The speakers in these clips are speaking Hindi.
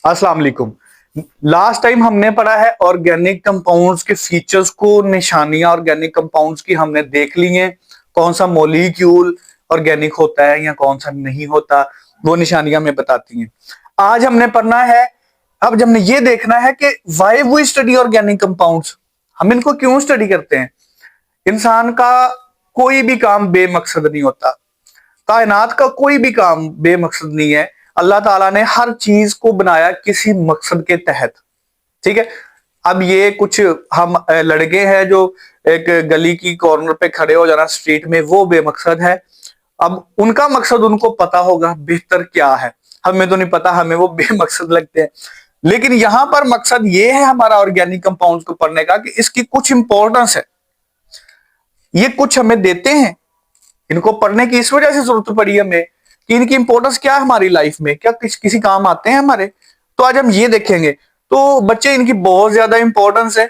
अस्सलाम वालेकुम। लास्ट टाइम हमने पढ़ा है ऑर्गेनिक कंपाउंड्स के फीचर्स को, निशानियां ऑर्गेनिक कंपाउंड्स की हमने देख ली हैं। कौन सा मॉलिक्यूल ऑर्गेनिक होता है या कौन सा नहीं होता, वो निशानियां हमें बताती हैं। आज हमने पढ़ना है, अब हमने ये देखना है कि why we study organic compounds. हम इनको क्यों स्टडी करते हैं। इंसान का कोई भी काम बेमकसद नहीं होता, कायनात का कोई भी काम बेमकसद नहीं है। अल्लाह ताला ने हर चीज को बनाया किसी मकसद के तहत। ठीक है। अब ये कुछ हम लड़के हैं जो एक गली की कॉर्नर पे खड़े हो जाना स्ट्रीट में, वो बेमकसद है। अब उनका मकसद उनको पता होगा बेहतर क्या है, हमें तो नहीं पता, हमें वो बेमकसद लगते हैं। लेकिन यहां पर मकसद ये है हमारा ऑर्गेनिक कंपाउंड्स को पढ़ने का कि इसकी कुछ इंपॉर्टेंस है, ये कुछ हमें देते हैं। इनको पढ़ने की इस वजह से जरूरत पड़ी हमें कि इनकी इंपॉर्टेंस क्या है हमारी लाइफ में, क्या किसी काम आते हैं हमारे। तो आज हम ये देखेंगे। तो बच्चे, इनकी बहुत ज्यादा इंपॉर्टेंस है।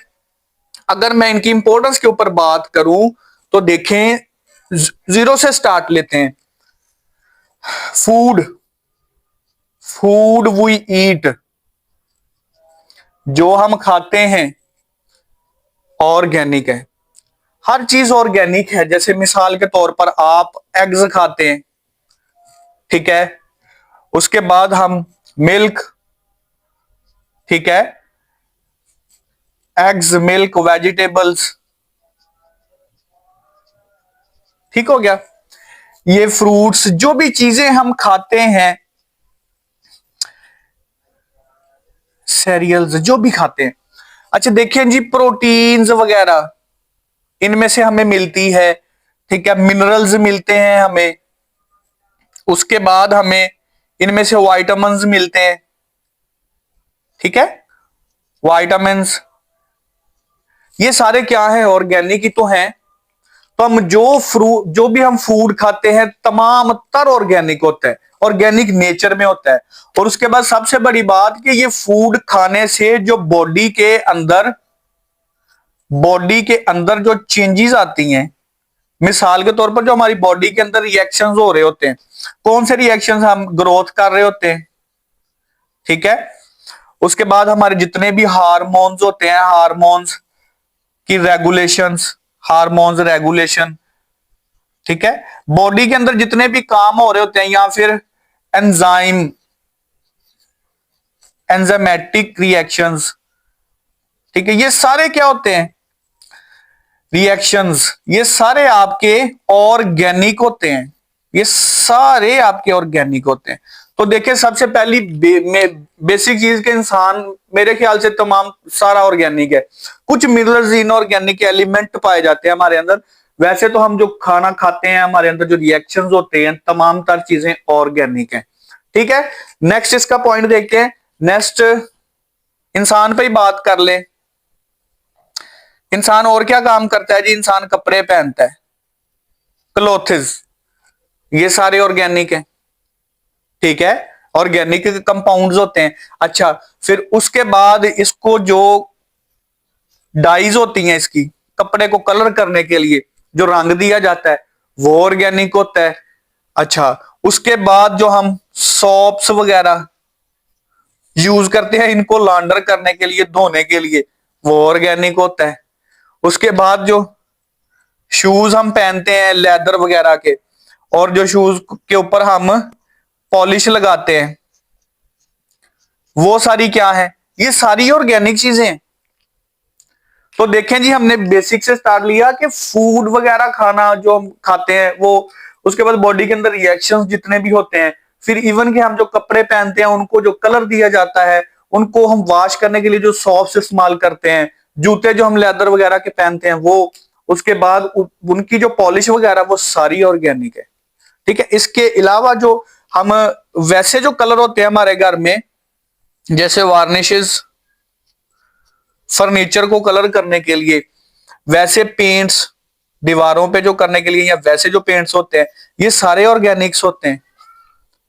अगर मैं इनकी इंपॉर्टेंस के ऊपर बात करूं तो देखें, जीरो से स्टार्ट लेते हैं। फूड, फूड वी ईट, जो हम खाते हैं ऑर्गेनिक है। हर चीज ऑर्गेनिक है। जैसे मिसाल के तौर पर आप एग्स खाते हैं, ठीक है। उसके बाद हम मिल्क, ठीक है, एग्स, मिल्क, वेजिटेबल्स, ठीक हो गया। ये फ्रूट्स, जो भी चीजें हम खाते हैं, सीरियल्स जो भी खाते हैं। अच्छा देखिए जी, प्रोटीन्स वगैरह इनमें से हमें मिलती है, ठीक है। मिनरल्स मिलते हैं हमें। उसके बाद हमें इनमें से विटामिन्स मिलते हैं, ठीक है। विटामिन्स ये सारे क्या है, ऑर्गेनिक ही तो हैं। तो हम जो भी हम फूड खाते हैं तमाम तर ऑर्गेनिक होता है, ऑर्गेनिक नेचर में होता है। और उसके बाद सबसे बड़ी बात कि ये फूड खाने से जो बॉडी के अंदर जो चेंजेस आती हैं, मिसाल के तौर पर जो हमारी बॉडी के अंदर रिएक्शंस हो रहे होते हैं, कौन से रिएक्शंस, हम ग्रोथ कर रहे होते हैं, ठीक है। उसके बाद हमारे जितने भी हार्मोन्स होते हैं, हार्मोन्स की रेगुलेशंस, हार्मोन्स रेगुलेशन, ठीक है। बॉडी के अंदर जितने भी काम हो रहे होते हैं, या फिर एंजाइम, एंजाइमेटिक रिएक्शंस, ठीक है, ये सारे क्या होते हैं, रिएक्शंस, ये सारे आपके ऑर्गेनिक होते हैं। ये सारे आपके ऑर्गेनिक होते हैं। तो देखिए, सबसे पहली बेसिक चीज के इंसान, मेरे ख्याल से तमाम सारा ऑर्गेनिक है। कुछ मिनरल्स, इनऑर्गेनिक एलिमेंट पाए जाते हैं हमारे अंदर। वैसे तो हम जो खाना खाते हैं, हमारे अंदर जो रिएक्शंस होते हैं, तमाम तर चीजें ऑर्गेनिक हैं, ठीक है। नेक्स्ट इसका पॉइंट देखते हैं। नेक्स्ट, इंसान पे ही बात कर ले। इंसान और क्या काम करता है जी, इंसान कपड़े पहनता है, क्लोथ्स, ये सारे ऑर्गेनिक हैं, ठीक है। ऑर्गेनिक कंपाउंड्स होते हैं। अच्छा, फिर उसके बाद इसको जो डाइज होती हैं, इसकी कपड़े को कलर करने के लिए जो रंग दिया जाता है, वो ऑर्गेनिक होता है। अच्छा, उसके बाद जो हम सोप्स वगैरह यूज करते हैं इनको लॉन्डर करने के लिए, धोने के लिए, वो ऑर्गेनिक होता है। उसके बाद जो शूज हम पहनते हैं लेदर वगैरह के, और जो शूज के ऊपर हम पॉलिश लगाते हैं, वो सारी क्या है, ये सारी ऑर्गेनिक चीजें हैं। तो देखें जी, हमने बेसिक से स्टार्ट लिया कि फूड वगैरह खाना जो हम खाते हैं वो, उसके बाद बॉडी के अंदर रिएक्शंस जितने भी होते हैं, फिर इवन के हम जो कपड़े पहनते हैं उनको जो कलर दिया जाता है, उनको हम वॉश करने के लिए जो सॉफ्ट इस्तेमाल करते हैं, जूते जो हम लेदर वगैरह के पहनते हैं वो, उसके बाद उनकी जो पॉलिश वगैरह, वो सारी ऑर्गेनिक है, ठीक है। इसके अलावा जो हम वैसे जो कलर होते हैं हमारे घर में, जैसे वार्निशेस, फर्नीचर को कलर करने के लिए, वैसे पेंट्स दीवारों पे जो करने के लिए, या वैसे जो पेंट्स होते हैं, ये सारे ऑर्गेनिक्स होते हैं,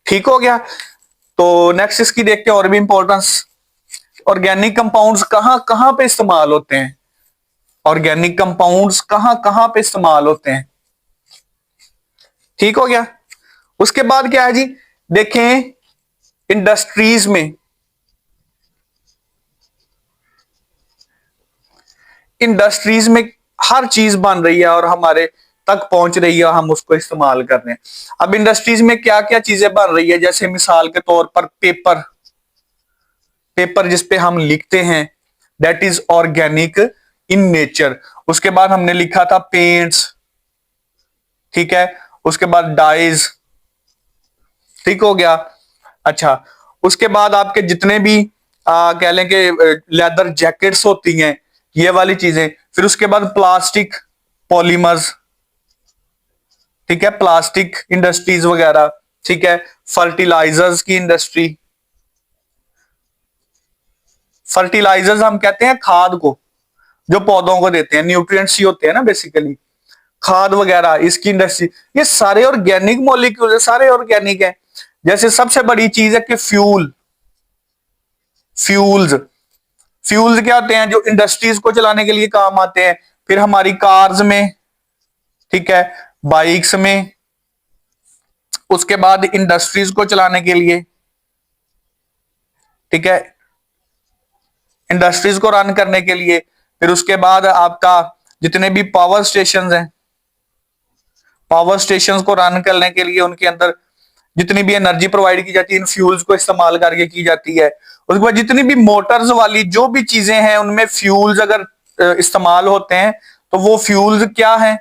ठीक हो गया। तो नेक्स्ट इसकी देखते हैं और भी इंपॉर्टेंस। ऑर्गेनिक कंपाउंड्स कहां कहां पे इस्तेमाल होते हैं, ऑर्गेनिक कंपाउंड्स कहां कहां पे इस्तेमाल होते हैं, ठीक हो गया। उसके बाद क्या है जी, देखें इंडस्ट्रीज में, इंडस्ट्रीज में हर चीज बन रही है और हमारे तक पहुंच रही है, हम उसको इस्तेमाल कर रहे हैं। अब इंडस्ट्रीज में क्या क्या चीजें बन रही है, जैसे मिसाल के तौर पर पेपर, पेपर जिसपे हम लिखते हैं, that is organic in nature. उसके बाद हमने लिखा था पेंट्स, ठीक है, उसके बाद डाइज, ठीक हो गया। अच्छा, उसके बाद आपके जितने भी कह लें कि लेदर जैकेट्स होती हैं, ये वाली चीजें। फिर उसके बाद प्लास्टिक, पॉलीमर्स, ठीक है, प्लास्टिक इंडस्ट्रीज वगैरह, ठीक है। फर्टिलाइजर्स की इंडस्ट्री, फर्टिलाइजर्स हम कहते हैं खाद को, जो पौधों को देते हैं, न्यूट्रिएंट्स ही होते हैं ना बेसिकली, खाद वगैरह, इसकी इंडस्ट्री। ये सारे ऑर्गेनिक मॉलिक्यूल है, सारे ऑर्गेनिक है। जैसे सबसे बड़ी चीज है कि फ्यूल, फ्यूल्स, फ्यूल्स क्या होते हैं, जो इंडस्ट्रीज को चलाने के लिए काम आते हैं। फिर हमारी कार्स में, ठीक है, बाइक्स में, उसके बाद इंडस्ट्रीज को चलाने के लिए, ठीक है, इंडस्ट्रीज को रन करने के लिए। फिर उसके बाद आपका जितने भी पावर स्टेशंस हैं, पावर स्टेशंस को रन करने के लिए उनके अंदर जितनी भी एनर्जी प्रोवाइड की जाती है इन फ्यूल्स को इस्तेमाल करके की जाती है। उसके बाद जितनी भी मोटर्स वाली जो भी चीजें हैं उनमें फ्यूल्स अगर इस्तेमाल होते हैं तो वो फ्यूल्स क्या है,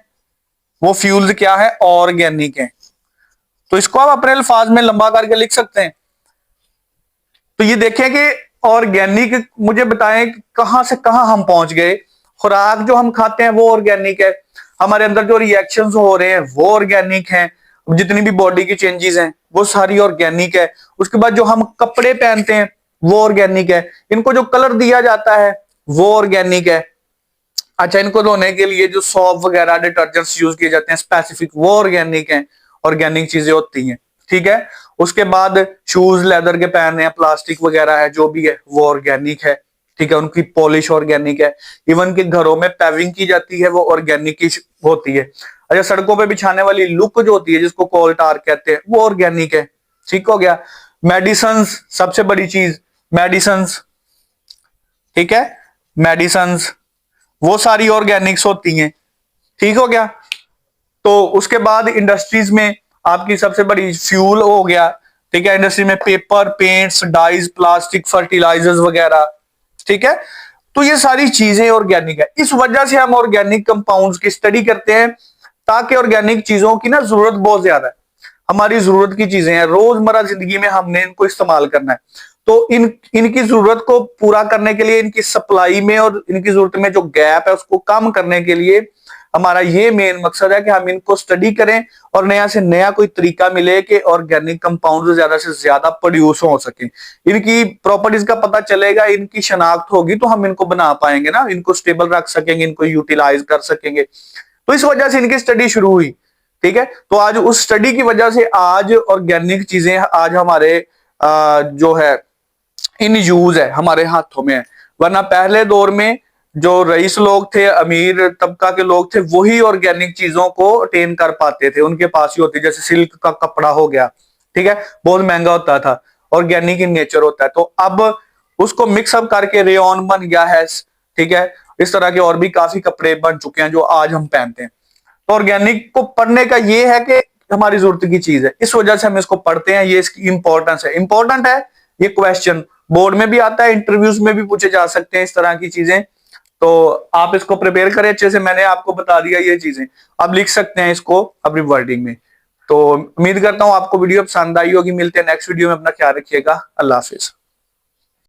वो फ्यूल्स क्या है, ऑर्गेनिक है। तो इसको आप अपने अल्फाज में लंबा करके लिख सकते हैं। तो ये देखें कि ऑर्गेनिक, मुझे बताएं कहां से कहां हम पहुंच गए। खुराक जो हम खाते हैं वो ऑर्गेनिक है, हमारे अंदर जो रिएक्शंस हो रहे हैं वो ऑर्गेनिक हैं, जितनी भी बॉडी की चेंजेस हैं वो सारी ऑर्गेनिक है। उसके बाद जो हम कपड़े पहनते हैं वो ऑर्गेनिक है, इनको जो कलर दिया जाता है वो ऑर्गेनिक है। अच्छा, इनको धोने के लिए जो सॉप वगैरह डिटर्जेंट्स यूज किए जाते हैं स्पेसिफिक, वो ऑर्गेनिक हैं, ऑर्गेनिक चीजें होती हैं, ठीक है। उसके बाद शूज लेदर के पहन रहे हैं, प्लास्टिक वगैरह है जो भी है वो ऑर्गेनिक है, ठीक है, उनकी पॉलिश ऑर्गेनिक है। इवन के घरों में पेविंग की जाती है वो ऑर्गेनिक की होती है। अच्छा, सड़कों पे बिछाने वाली लुक जो होती है जिसको कोल टार कहते हैं वो ऑर्गेनिक है, ठीक हो गया। मेडिसिन्स, सबसे बड़ी चीज मेडिसिन्स, ठीक है, मेडिसिन्स वो सारी ऑर्गेनिक्स होती हैं, ठीक हो गया। तो उसके बाद इंडस्ट्रीज में आपकी सबसे बड़ी फ्यूल हो गया, ठीक है, इंडस्ट्री में paper, paints, dyes, plastic, fertilisers वगैरह, ठीक है। तो ये सारी चीजें ऑर्गेनिक है। इस वजह से हम ऑर्गेनिक कंपाउंड्स की स्टडी करते हैं, ताकि ऑर्गेनिक चीजों की ना जरूरत बहुत ज्यादा है, हमारी जरूरत की चीजें हैं, रोजमर्रा जिंदगी में हमने इनको इस्तेमाल करना है। तो इनकी जरूरत को पूरा करने के लिए, इनकी सप्लाई में और इनकी जरूरत में जो गैप है उसको कम करने के लिए हमारा ये मेन मकसद है कि हम इनको स्टडी करें और नया से नया कोई तरीका मिले कि ऑर्गेनिक कंपाउंड ज्यादा से ज्यादा प्रोड्यूस हो सके, इनकी प्रॉपर्टीज का पता चलेगा, इनकी शनाख्त होगी तो हम इनको बना पाएंगे ना, इनको स्टेबल रख सकेंगे, इनको यूटिलाइज कर सकेंगे। तो इस वजह से इनकी स्टडी शुरू हुई, ठीक है। तो आज उस स्टडी की वजह से आज ऑर्गेनिक चीजें आज हमारे जो है इन यूज है, हमारे हाथों में है। वरना पहले दौर में जो रईस लोग थे, अमीर तबका के लोग थे, वही ऑर्गेनिक चीजों को अटेन कर पाते थे, उनके पास ही होती, जैसे सिल्क का कपड़ा हो गया, ठीक है, बहुत महंगा होता था, ऑर्गेनिक इन नेचर होता है। तो अब उसको मिक्सअप करके रेयॉन बन गया है, ठीक है, इस तरह के और भी काफी कपड़े बन चुके हैं जो आज हम पहनते हैं। तो ऑर्गेनिक को पढ़ने का ये है कि हमारी जरूरत की चीज है, इस वजह से हम इसको पढ़ते हैं, ये इसकी इंपॉर्टेंस है, इंपॉर्टेंट है। ये क्वेश्चन बोर्ड में भी आता है, इंटरव्यूज में भी पूछे जा सकते हैं इस तरह की चीजें। तो आप इसको प्रिपेयर करें अच्छे से, मैंने आपको बता दिया ये चीजें, आप लिख सकते हैं इसको अपनी वर्डिंग में। तो उम्मीद करता हूं आपको वीडियो पसंद आई होगी। मिलते हैं नेक्स्ट वीडियो में, अपना ख्याल रखिएगा, अल्लाह हाफिज।